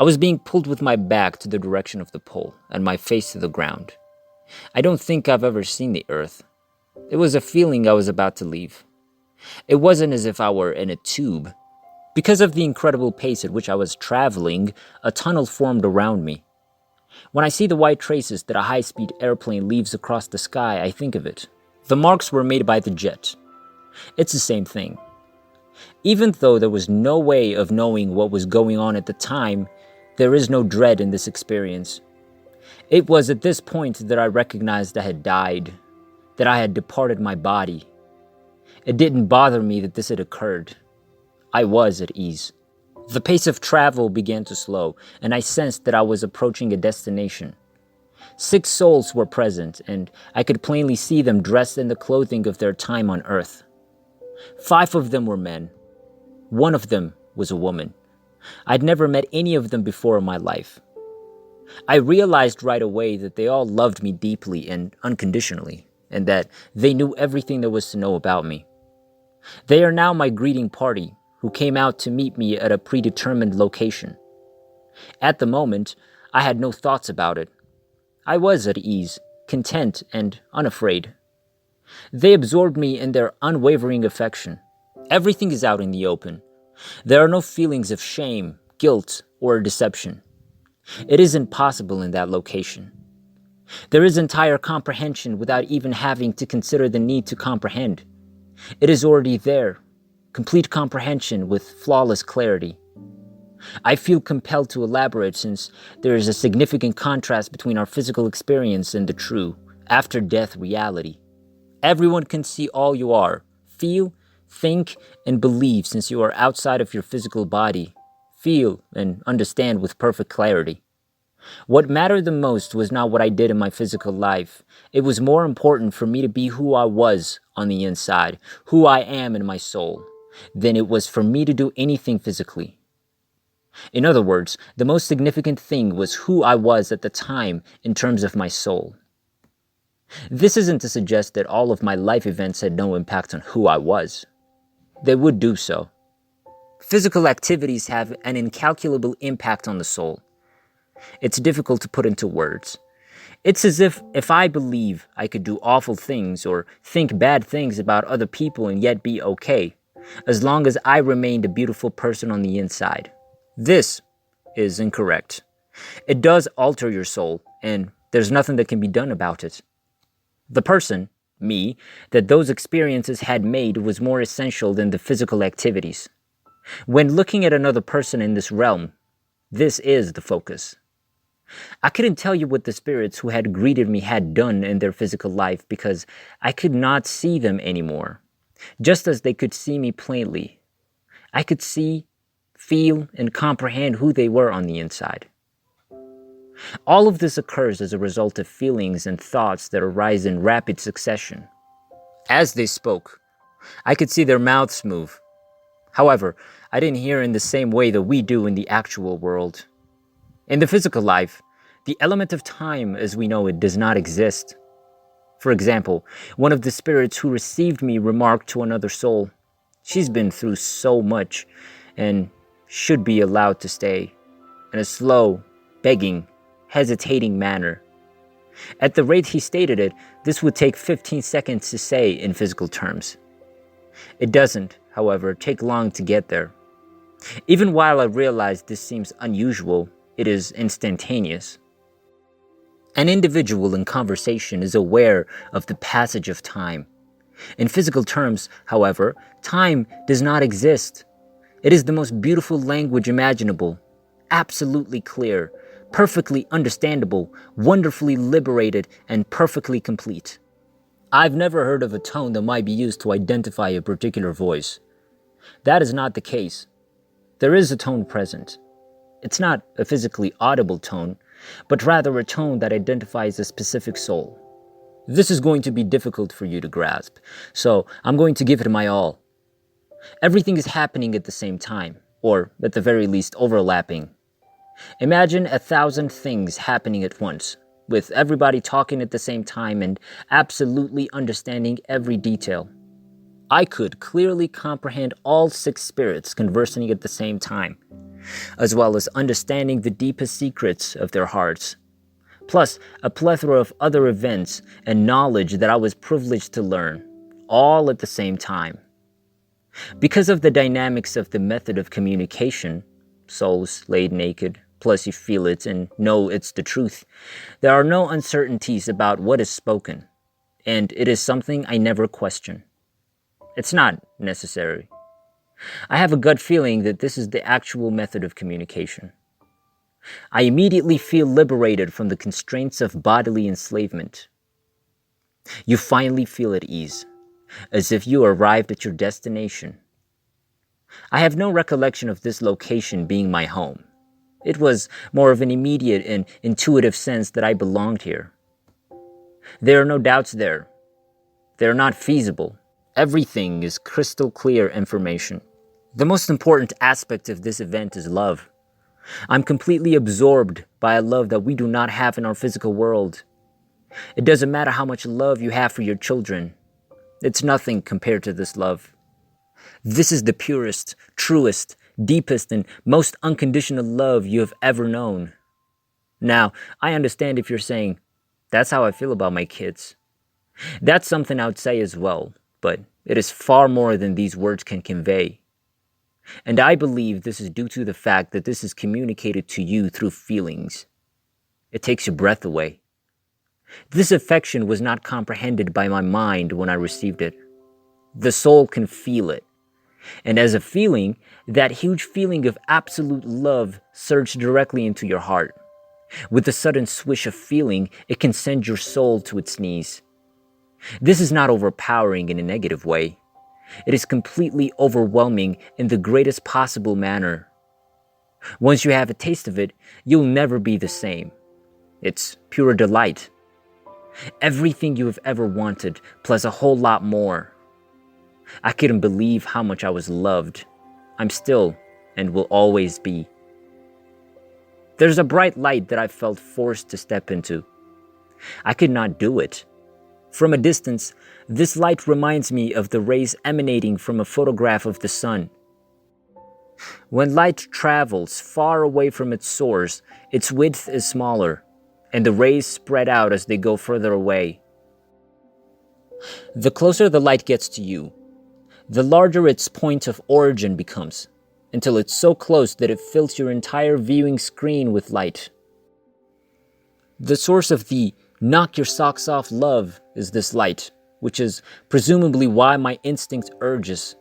I was being pulled with my back to the direction of the pole and my face to the ground. I don't think I've ever seen the earth. It was a feeling I was about to leave. It wasn't as if I were in a tube. Because of the incredible pace at which I was traveling, a tunnel formed around me. When I see the white traces that a high-speed airplane leaves across the sky, I think of it. The marks were made by the jet. It's the same thing. Even though there was no way of knowing what was going on at the time, there is no dread in this experience. It was at this point that I recognized I had died, that I had departed my body. It didn't bother me that this had occurred. I was at ease. The pace of travel began to slow, and I sensed that I was approaching a destination. 6 souls were present, and I could plainly see them dressed in the clothing of their time on Earth. 5 of them were men. 1 of them was a woman. I'd never met any of them before in my life. I realized right away that they all loved me deeply and unconditionally, and that they knew everything there was to know about me. They are now my greeting party, who came out to meet me at a predetermined location. At the moment, I had no thoughts about it. I was at ease, content, and unafraid. They absorbed me in their unwavering affection. Everything is out in the open. There are no feelings of shame, guilt, or deception. It is impossible in that location. There is entire comprehension without even having to consider the need to comprehend. It is already there, complete comprehension with flawless clarity. I feel compelled to elaborate since there is a significant contrast between our physical experience and the true, after-death reality. Everyone can see all you are, feel, think, and believe since you are outside of your physical body, feel and understand with perfect clarity. What mattered the most was not what I did in my physical life. It was more important for me to be who I was on the inside, who I am in my soul, than it was for me to do anything physically. In other words, the most significant thing was who I was at the time in terms of my soul. This isn't to suggest that all of my life events had no impact on who I was. They would do so. Physical activities have an incalculable impact on the soul. It's difficult to put into words. It's as if I believe I could do awful things or think bad things about other people and yet be okay, as long as I remained a beautiful person on the inside. This is incorrect. It does alter your soul, and there's nothing that can be done about it. The person, me, that those experiences had made was more essential than the physical activities. When looking at another person in this realm, this is the focus. I couldn't tell you what the spirits who had greeted me had done in their physical life because I could not see them anymore, just as they could see me plainly. I could see, feel, and comprehend who they were on the inside. All of this occurs as a result of feelings and thoughts that arise in rapid succession. As they spoke, I could see their mouths move. However, I didn't hear in the same way that we do in the actual world. In the physical life, the element of time as we know it does not exist. For example, one of the spirits who received me remarked to another soul, "She's been through so much and should be allowed to stay," in a slow, begging, hesitating manner. At the rate he stated it, this would take 15 seconds to say in physical terms. It doesn't, however, take long to get there. Even while I realize this seems unusual, it is instantaneous. An individual in conversation is aware of the passage of time. In physical terms, however, time does not exist. It is the most beautiful language imaginable, absolutely clear, perfectly understandable, wonderfully liberated, and perfectly complete. I've never heard of a tone that might be used to identify a particular voice. That is not the case. There is a tone present. It's not a physically audible tone, but rather a tone that identifies a specific soul. This is going to be difficult for you to grasp, so I'm going to give it my all. Everything is happening at the same time, or at the very least overlapping. Imagine 1,000 things happening at once, with everybody talking at the same time and absolutely understanding every detail. I could clearly comprehend all 6 spirits conversing at the same time. as well as understanding the deepest secrets of their hearts, plus a plethora of other events and knowledge that I was privileged to learn, all at the same time. Because of the dynamics of the method of communication, souls laid naked, plus you feel it and know it's the truth, there are no uncertainties about what is spoken, and it is something I never question. It's not necessary. I have a gut feeling that this is the actual method of communication. I immediately feel liberated from the constraints of bodily enslavement. You finally feel at ease, as if you arrived at your destination. I have no recollection of this location being my home. It was more of an immediate and intuitive sense that I belonged here. There are no doubts there. They're not feasible. Everything is crystal clear information. The most important aspect of this event is love. I'm completely absorbed by a love that we do not have in our physical world. It doesn't matter how much love you have for your children. It's nothing compared to this love. This is the purest, truest, deepest, and most unconditional love you have ever known. Now, I understand if you're saying, that's how I feel about my kids. That's something I would say as well, but it is far more than these words can convey. And I believe this is due to the fact that this is communicated to you through feelings. It takes your breath away. This affection was not comprehended by my mind when I received it. The soul can feel it. And as a feeling, that huge feeling of absolute love surged directly into your heart. With a sudden swish of feeling, it can send your soul to its knees. This is not overpowering in a negative way. It is completely overwhelming in the greatest possible manner. Once you have a taste of it, you'll never be the same. It's pure delight. Everything you have ever wanted, plus a whole lot more. I couldn't believe how much I was loved. I'm still and will always be. There's a bright light that I felt forced to step into. I could not do it. From a distance, this light reminds me of the rays emanating from a photograph of the sun. When light travels far away from its source, its width is smaller, and the rays spread out as they go further away. The closer the light gets to you, the larger its point of origin becomes, until it's so close that it fills your entire viewing screen with light. The source of the knock your socks off love is this light, which is presumably why my instinct urges,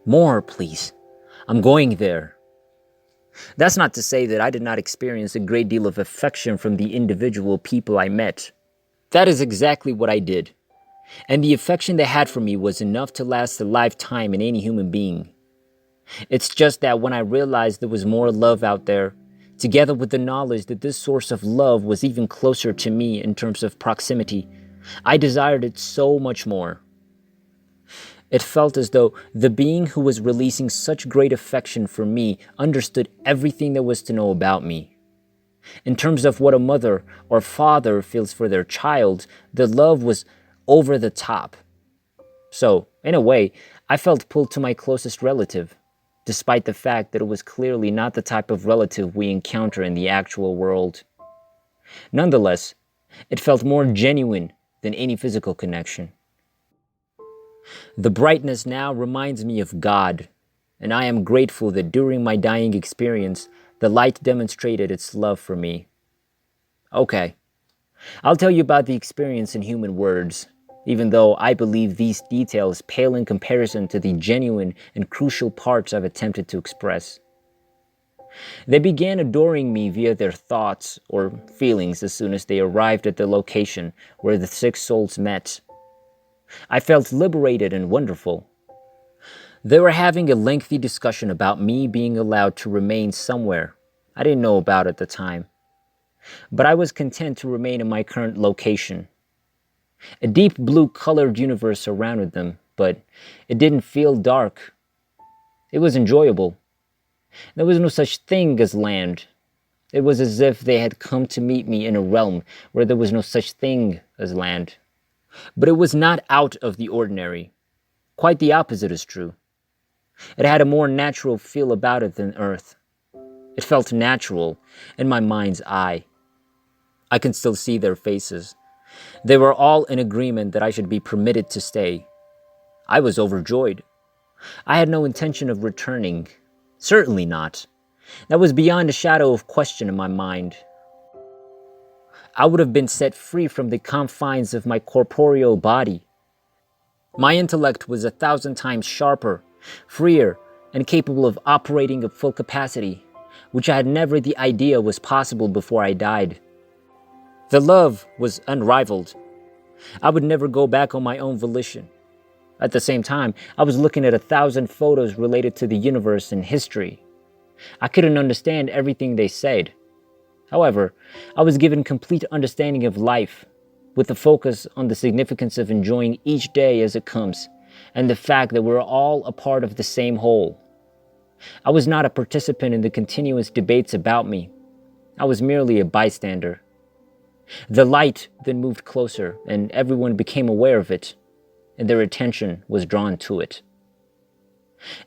more, please. I'm going there. That's not to say that I did not experience a great deal of affection from the individual people I met. That is exactly what I did. And the affection they had for me was enough to last a lifetime in any human being. It's just that when I realized there was more love out there, together with the knowledge that this source of love was even closer to me in terms of proximity, I desired it so much more. It felt as though the being who was releasing such great affection for me understood everything there was to know about me. In terms of what a mother or father feels for their child, the love was over the top. So, in a way, I felt pulled to my closest relative, despite the fact that it was clearly not the type of relative we encounter in the actual world. Nonetheless, it felt more genuine than any physical connection. The brightness now reminds me of God, and I am grateful that during my dying experience, the light demonstrated its love for me. Okay, I'll tell you about the experience in human words, even though I believe these details pale in comparison to the genuine and crucial parts I've attempted to express. They began adoring me via their thoughts or feelings as soon as they arrived at the location where the six souls met. I felt liberated and wonderful. They were having a lengthy discussion about me being allowed to remain somewhere I didn't know about at the time. But I was content to remain in my current location. A deep blue-colored universe surrounded them, but it didn't feel dark. It was enjoyable. There was no such thing as land. It was as if they had come to meet me in a realm where there was no such thing as land. But it was not out of the ordinary. Quite the opposite is true. It had a more natural feel about it than Earth. It felt natural in my mind's eye. I can still see their faces. They were all in agreement that I should be permitted to stay. I was overjoyed. I had no intention of returning. Certainly not. That was beyond a shadow of question in my mind. I would have been set free from the confines of my corporeal body. My intellect was 1,000 times sharper, freer, and capable of operating at full capacity, which I had never the idea was possible before I died. The love was unrivaled. I would never go back on my own volition. At the same time, I was looking at 1,000 photos related to the universe and history. I couldn't understand everything they said. However, I was given complete understanding of life, with a focus on the significance of enjoying each day as it comes, and the fact that we're all a part of the same whole. I was not a participant in the continuous debates about me. I was merely a bystander. The light then moved closer, and everyone became aware of it, and their attention was drawn to it.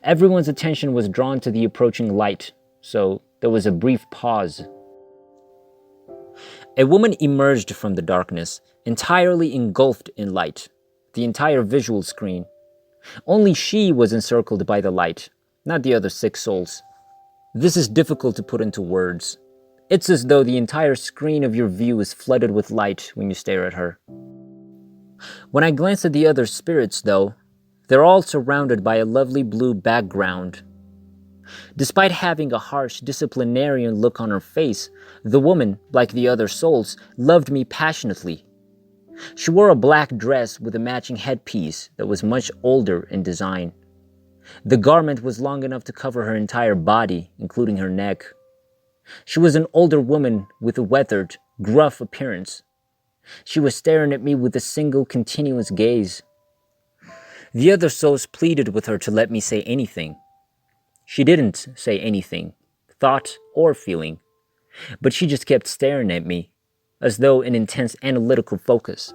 Everyone's attention was drawn to the approaching light, so there was a brief pause. A woman emerged from the darkness, entirely engulfed in light, the entire visual screen. Only she was encircled by the light, not the other 6 souls. This is difficult to put into words. It's as though the entire screen of your view is flooded with light when you stare at her. When I glance at the other spirits, though, they're all surrounded by a lovely blue background. Despite having a harsh disciplinarian look on her face, the woman, like the other souls, loved me passionately. She wore a black dress with a matching headpiece that was much older in design. The garment was long enough to cover her entire body, including her neck. She was an older woman with a weathered, gruff appearance. She was staring at me with a single continuous gaze. The other souls pleaded with her to let me say anything. She didn't say anything, thought or feeling, but she just kept staring at me, as though in intense analytical focus.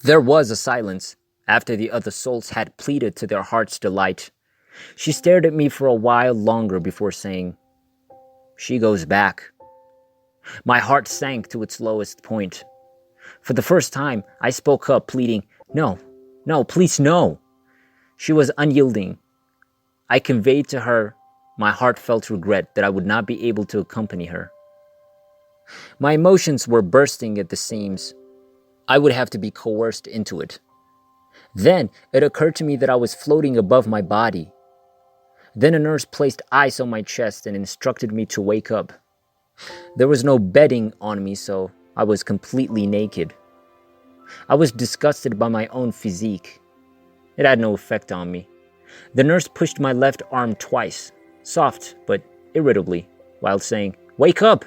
There was a silence after the other souls had pleaded to their heart's delight. She stared at me for a while longer before saying, "She goes back." My heart sank to its lowest point. For the first time, I spoke up, pleading, "No, please, no." She was unyielding. I conveyed to her my heartfelt regret that I would not be able to accompany her. My emotions were bursting at the seams. I would have to be coerced into it. Then it occurred to me that I was floating above my body. Then a nurse placed ice on my chest and instructed me to wake up. There was no bedding on me, so I was completely naked. I was disgusted by my own physique. It had no effect on me. The nurse pushed my left arm twice, soft but irritably, while saying, "Wake up!"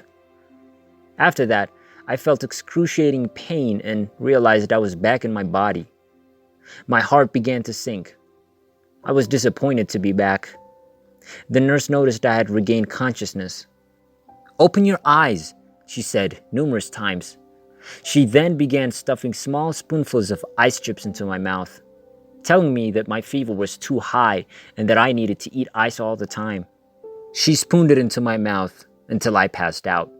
After that, I felt excruciating pain and realized I was back in my body. My heart began to sink. I was disappointed to be back. The nurse noticed I had regained consciousness. "Open your eyes," she said numerous times. She then began stuffing small spoonfuls of ice chips into my mouth, telling me that my fever was too high and that I needed to eat ice all the time. She spooned it into my mouth until I passed out.